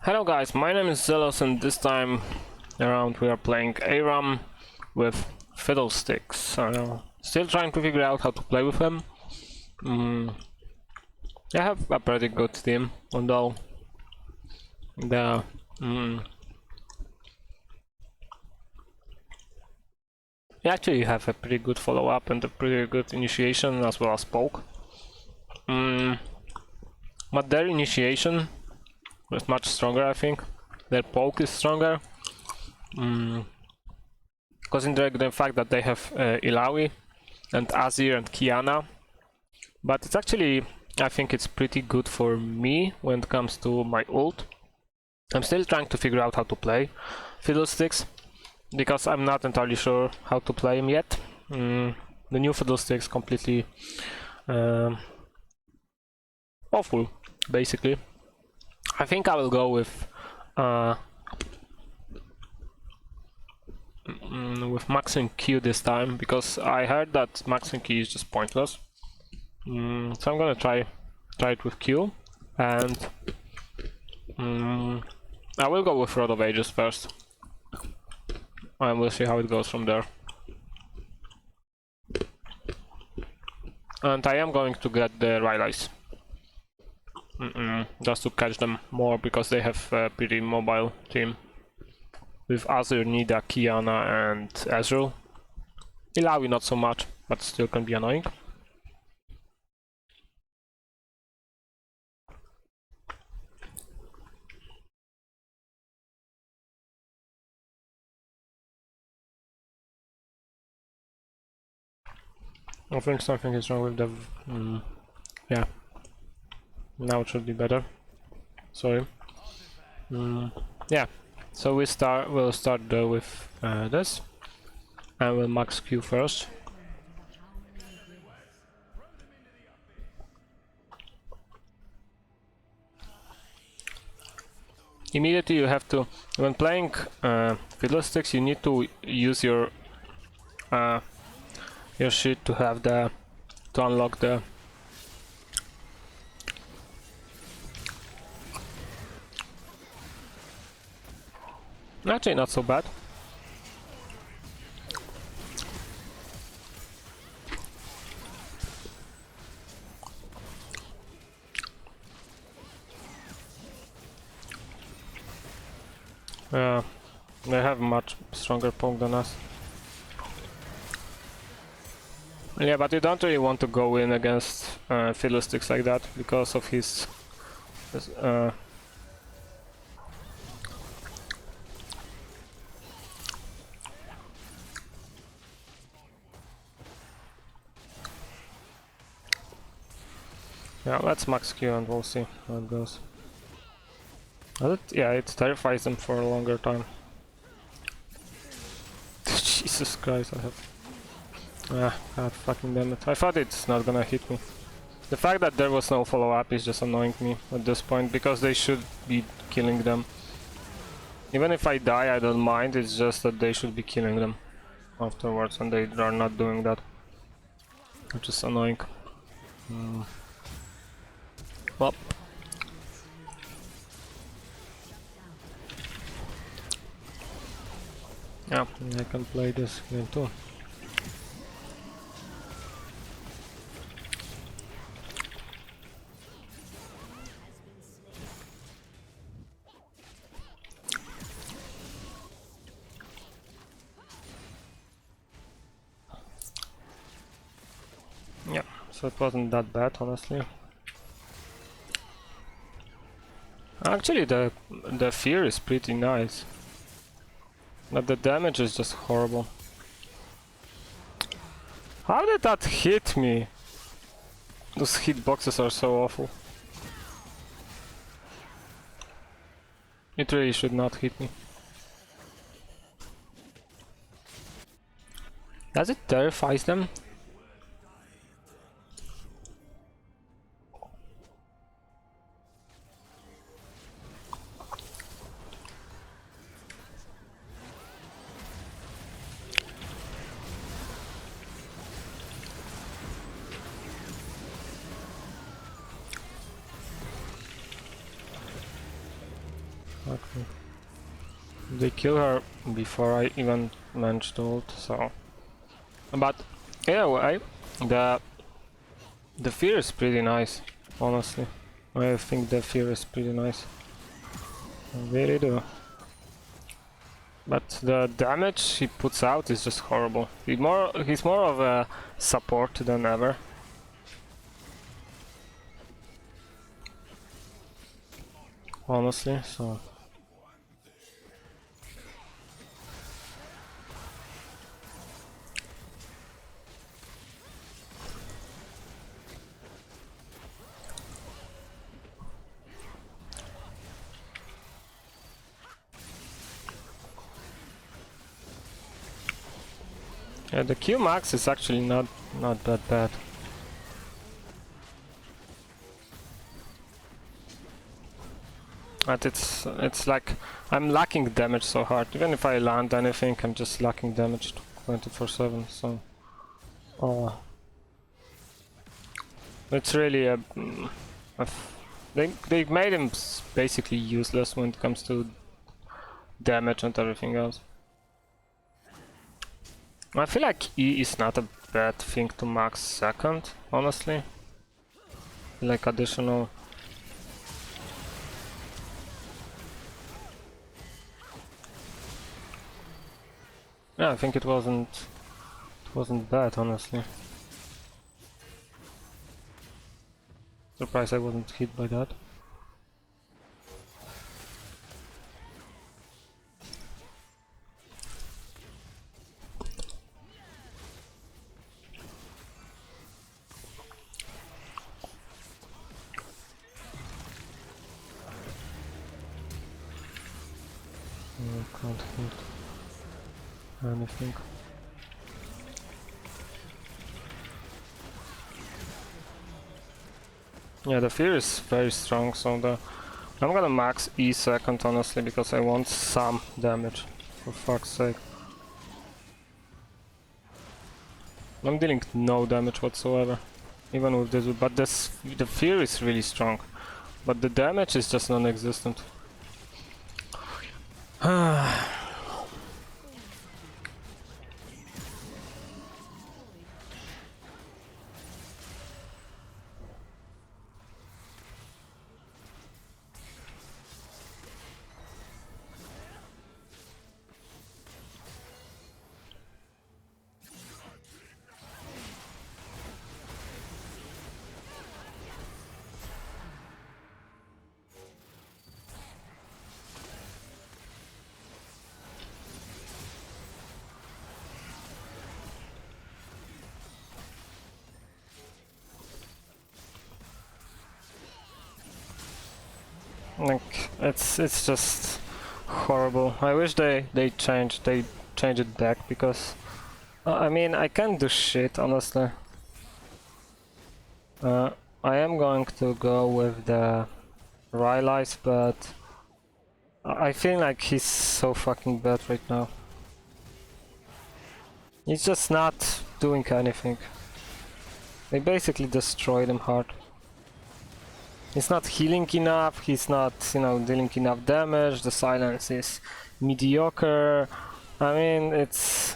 Hello guys, my name is Zelos and this time around we are playing ARAM with Fiddlesticks. Still trying to figure out how to play with him. I have a pretty good team, although the I actually have a pretty good follow-up and a pretty good initiation as well as poke. But their initiation is much stronger, I think. Their poke is stronger. Considering the fact that they have Ilawi and Azir and Kiana. But it's actually, I think it's pretty good for me when it comes to my ult. I'm still trying to figure out how to play Fiddlesticks, because I'm not entirely sure how to play him yet. The new Fiddlesticks completely awful, basically. I think I will go with maxing Q this time, because I heard that maxing Q is just pointless. So I'm gonna try it with Q, and I will go with Rod of Ages first, and we'll see how it goes from there. And I am going to get the Rylai's. Just to catch them more, because they have a pretty mobile team. With Azir, Nida, Kiana and Ezreal. Ilawi not so much, but still can be annoying. I think something is wrong with the... yeah. Now it should be better. Sorry. Yeah. So we'll start with this, and we'll max Q first. Immediately you have to, when playing Fiddlesticks, you need to use your shit to have to unlock the actually not so bad. They have much stronger poke than us. Yeah, but you don't really want to go in against Fiddlesticks like that because of his yeah, let's max Q and we'll see how it goes. Yeah, it terrifies them for a longer time. Jesus Christ, I have... god fucking damn it. I thought it's not gonna hit me. The fact that there was no follow-up is just annoying me at this point, because they should be killing them. Even if I die, I don't mind, it's just that they should be killing them afterwards, and they are not doing that. Which is annoying. Well. Yeah, I can play this game too. Yeah, so it wasn't that bad, honestly. Actually, the fear is pretty nice. But the damage is just horrible. How did that hit me? Those hitboxes are so awful. It really should not hit me. Does it terrifies them? Fuck me. They kill her before I even managed to ult, so... But anyway, the fear is pretty nice, honestly. I think the fear is pretty nice. I really do. But the damage he puts out is just horrible. He's more of a support than ever. Honestly, so... Yeah, the Q max is actually not that bad. But it's like I'm lacking damage so hard. Even if I land anything, I'm just lacking damage 24/7. So, it's really they made him basically useless when it comes to damage and everything else. I feel like E is not a bad thing to max second, honestly. Like additional. Yeah, I think it wasn't bad, honestly. Surprised I wasn't hit by that. I can't hit anything. Yeah, the fear is very strong, so I'm gonna max E second, honestly, because I want some damage, for fuck's sake. I'm dealing no damage whatsoever, even with this, but the fear is really strong, but the damage is just non-existent. Like it's just horrible. I wish they changed it back, because I mean I can't do shit, honestly. I am going to go with the Rylai's, but I feel like he's so fucking bad right now. He's just not doing anything. They basically destroyed him hard. He's not healing enough, he's not, you know, dealing enough damage, the silence is mediocre. I mean, it's...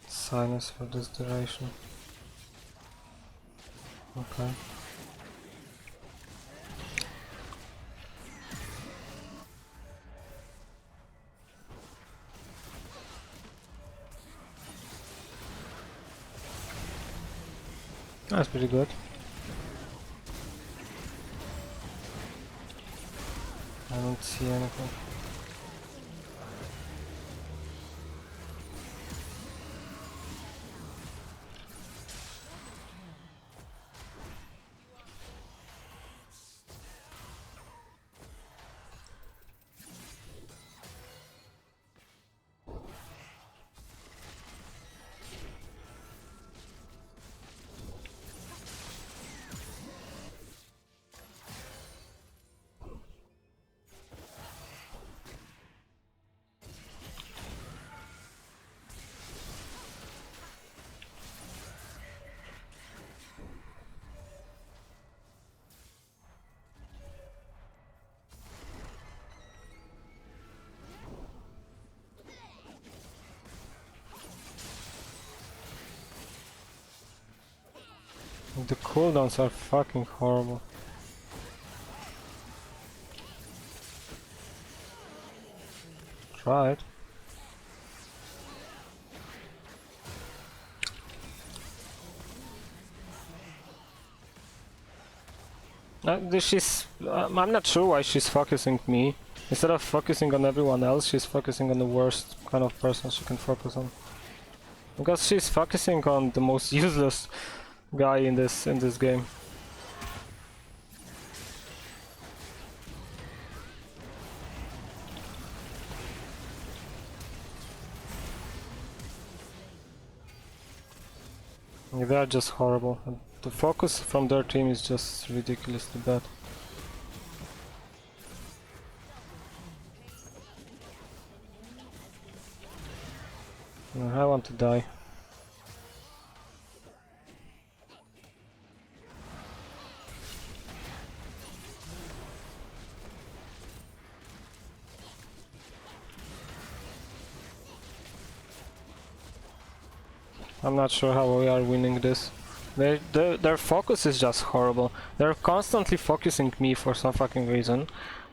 Silence for this duration. Okay. That's pretty good. I don't see anything. The cooldowns are fucking horrible. Try it. I'm not sure why she's focusing me. Instead of focusing on everyone else, she's focusing on the worst kind of person she can focus on. Because she's focusing on the most useless guy in this game. They are just horrible. And the focus from their team is just ridiculously bad. I want to die. I'm not sure how we are winning this. Their focus is just horrible. They're constantly focusing me for some fucking reason,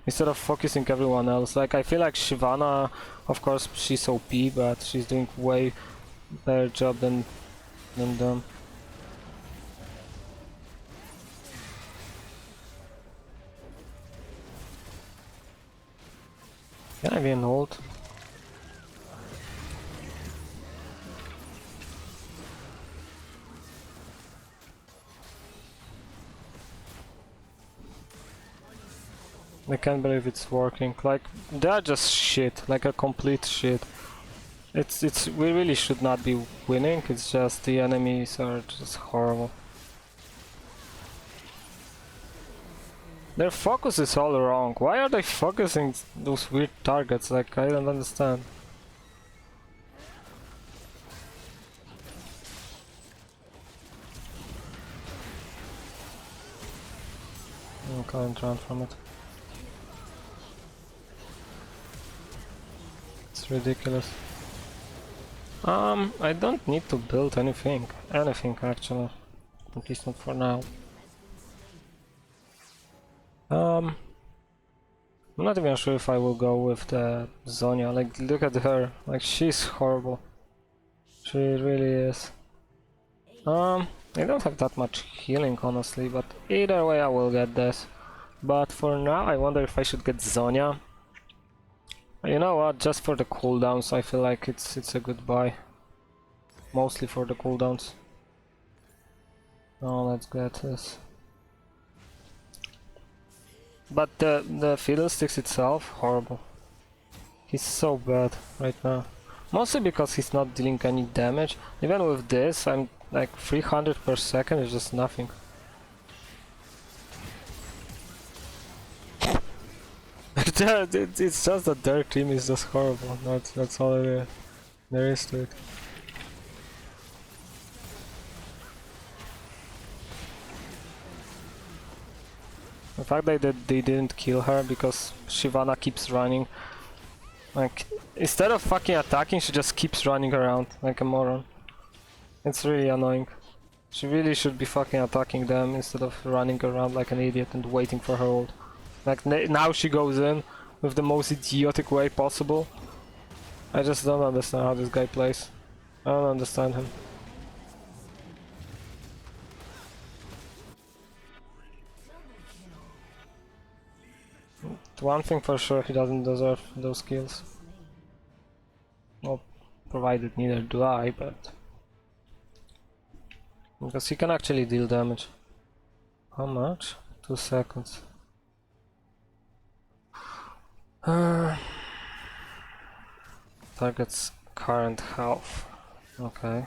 instead of focusing everyone else. Like, I feel like Shyvana, of course, she's OP, but she's doing way better job than them. Can I be an ult? I can't believe it's working. Like, they're just shit, like a complete shit. We really should not be winning, it's just the enemies are just horrible. Their focus is all wrong. Why are they focusing those weird targets? Like, I don't understand. I can't run from it. It's ridiculous. I don't need to build anything actually. At least not for now. I'm not even sure if I will go with the Zonya. Like, look at her. Like, she's horrible. She really is. I don't have that much healing, honestly, but either way I will get this. But for now, I wonder if I should get Zonya. You know what? Just for the cooldowns, I feel like it's a good buy. Mostly for the cooldowns. Oh, let's get this. But the Fiddlesticks itself, horrible. He's so bad right now. Mostly because he's not dealing any damage. Even with this, I'm like 300 per second is just nothing. It's just that their team is just horrible. That's all there is to it. The fact that they didn't kill her because Shyvana keeps running. Like, instead of fucking attacking, she just keeps running around like a moron. It's really annoying. She really should be fucking attacking them instead of running around like an idiot and waiting for her ult. Like, now she goes in with the most idiotic way possible. I just don't understand how this guy plays. I don't understand him. One thing for sure, he doesn't deserve those kills. Well, provided neither do I, but... because he can actually deal damage. How much? 2 seconds. Target's current health. Okay.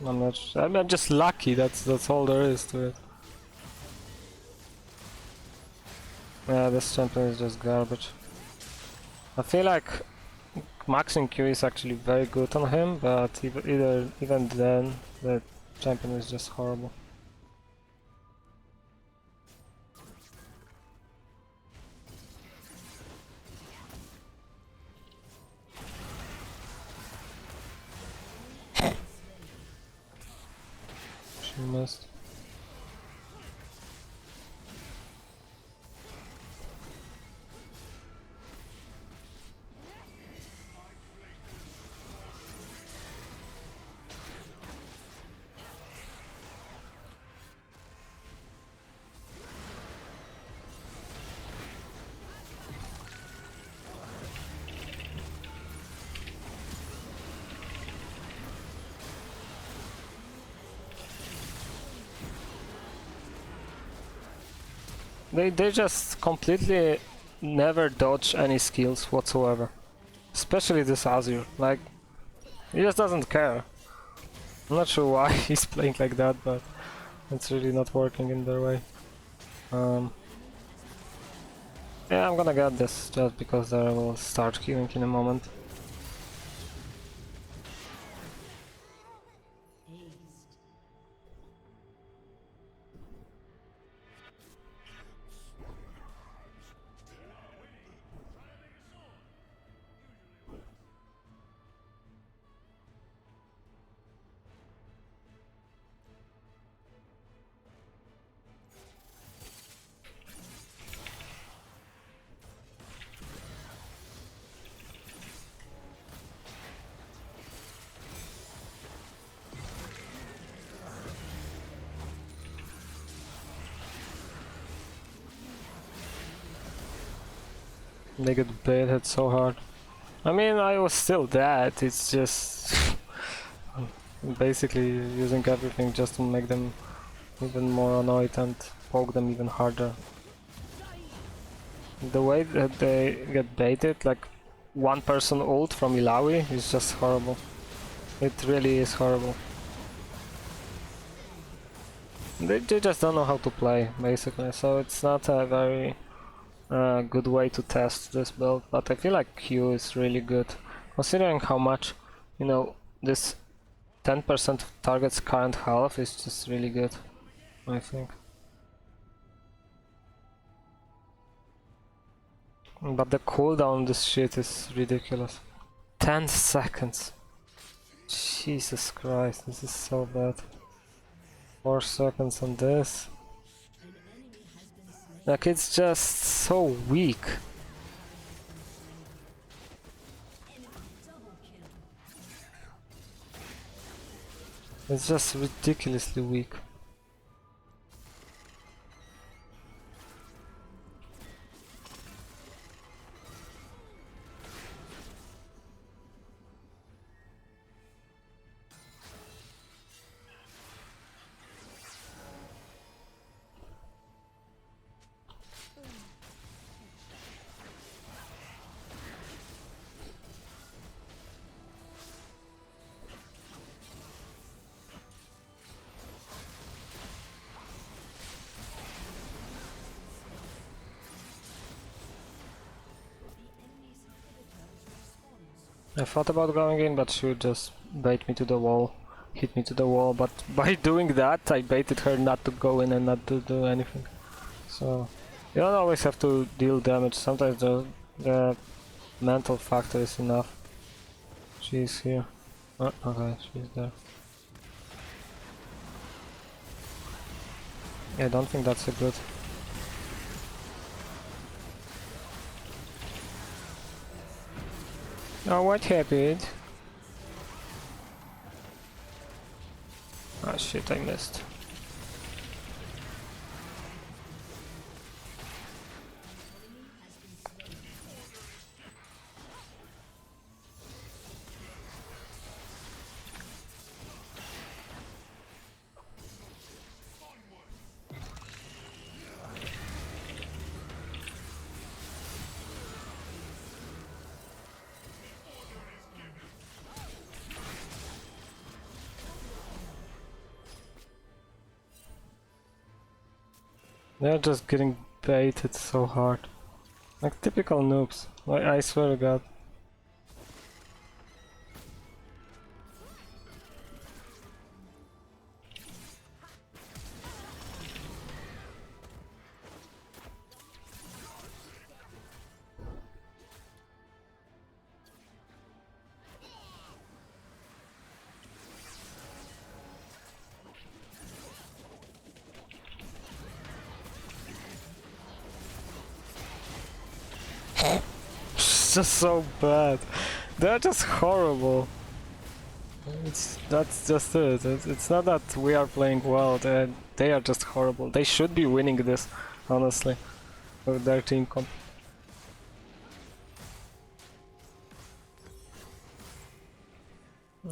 I'm just lucky, that's all there is to it. Yeah, this champion is just garbage. I feel like maxing Q is actually very good on him, but even then, the champion is just horrible. They just completely never dodge any skills whatsoever. Especially this Azure. Like, he just doesn't care. I'm not sure why he's playing like that, but it's really not working in their way. Yeah, I'm gonna get this just because they will start queuing in a moment. They get baited so hard. I mean, I was still dead, it's just... basically using everything just to make them even more annoyed and poke them even harder. The way that they get baited, like one person ult from Ilawi, is just horrible. It really is horrible. They just don't know how to play, basically, so it's not a very good way to test this build, but I feel like Q is really good, considering how much, you know, this 10% of target's current health is just really good, I think. But the cooldown on this shit is ridiculous. 10 seconds. Jesus Christ, this is so bad. 4 seconds on this. Like, it's just so weak. It's just ridiculously weak. I thought about going in, but she would just bait me to the wall, hit me to the wall, but by doing that I baited her not to go in and not to do anything. So you don't always have to deal damage, sometimes the mental factor is enough. She's here. Oh, okay, she's there. I don't think that's a good... Oh, what happened? Ah, shit, I missed. They're just getting baited so hard. Like typical noobs. I swear to God. It's just so bad. They're just horrible. That's just it. It's not that we are playing well. They are just horrible. They should be winning this, honestly, with their team comp.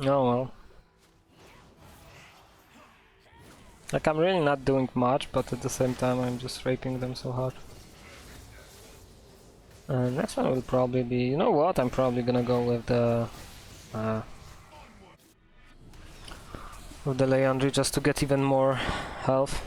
Oh well. Like, I'm really not doing much, but at the same time I'm just raping them so hard. Next one will probably be... You know what? I'm probably gonna go with the... Leandry just to get even more health.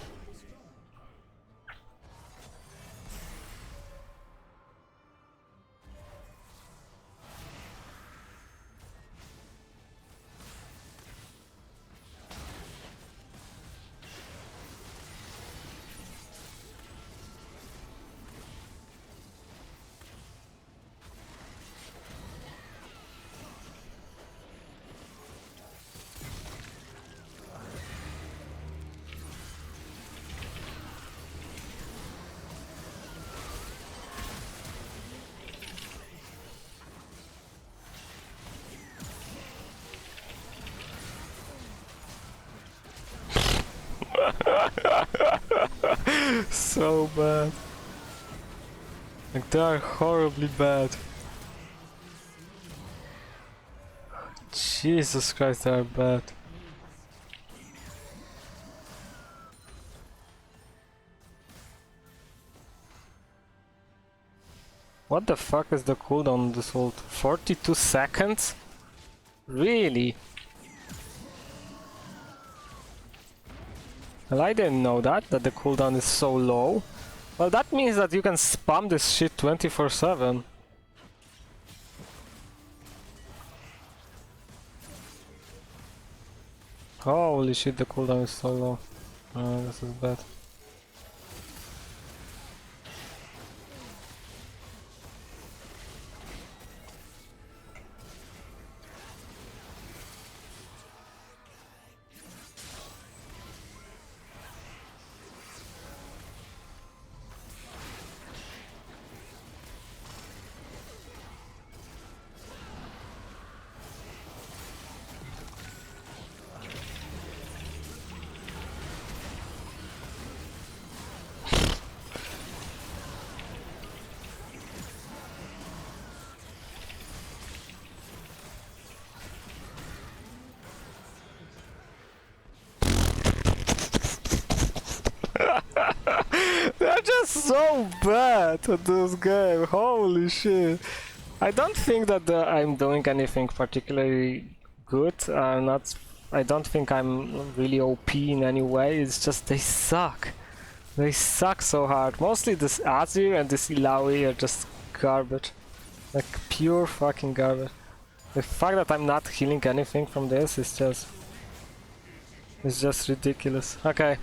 So bad. Like, they are horribly bad. Jesus Christ, they are bad. What the fuck is the cooldown on this ult? 42 seconds? Really? Well, I didn't know that the cooldown is so low. Well, that means that you can spam this shit 24/7. Holy shit, the cooldown is so low. This is bad. They're just so bad at this game, holy shit. I don't think that I'm doing anything particularly good. I don't think I'm really OP in any way, it's just they suck. They suck so hard. Mostly this Azir and this Illaoi are just garbage. Like pure fucking garbage. The fact that I'm not healing anything from this is just... It's just ridiculous. Okay,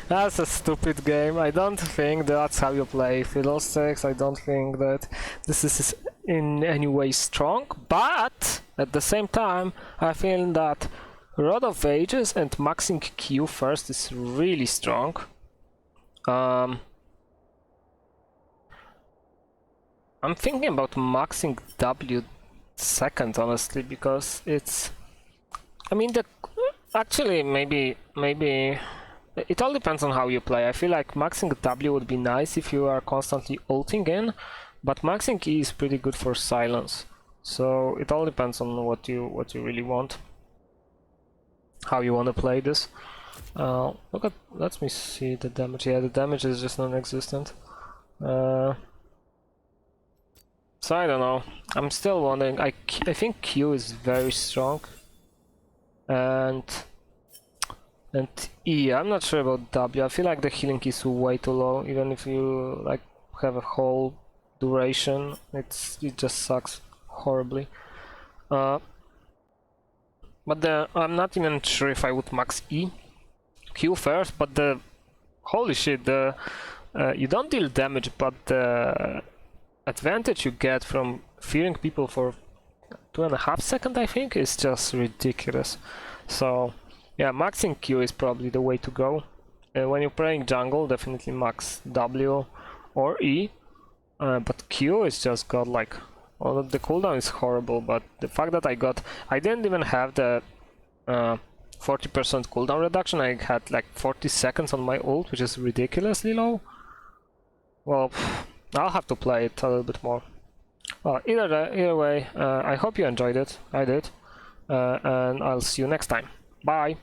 that's a stupid game. I don't think that's how you play Fiddlesticks. I don't think that this is in any way strong, but at the same time I feel that Rod of Ages and maxing Q first is really strong. I'm thinking about maxing W second, honestly, because it's... I mean, actually, maybe it all depends on how you play. I feel like maxing W would be nice if you are constantly ulting in, but maxing E is pretty good for silence. So it all depends on what you really want, how you want to play this. Let me see the damage. Yeah, the damage is just non-existent. So I don't know. I'm still wondering. I think Q is very strong. And E, I'm not sure about W. I feel like the healing is way too low. Even if you like have a whole duration, it just sucks horribly. But I'm not even sure if I would max E. Q first, but the holy shit, you don't deal damage, but the advantage you get from fearing people for 2.5 seconds, I think, is just ridiculous. So yeah, maxing Q is probably the way to go. When you're playing jungle, definitely max W or E, but Q is just got like... Well, the cooldown is horrible, but the fact that I didn't even have the 40% cooldown reduction. I had like 40 seconds on my ult, which is ridiculously low. Well, I'll have to play it a little bit more. Well, either way, I hope you enjoyed it. I did. And I'll see you next time. Bye!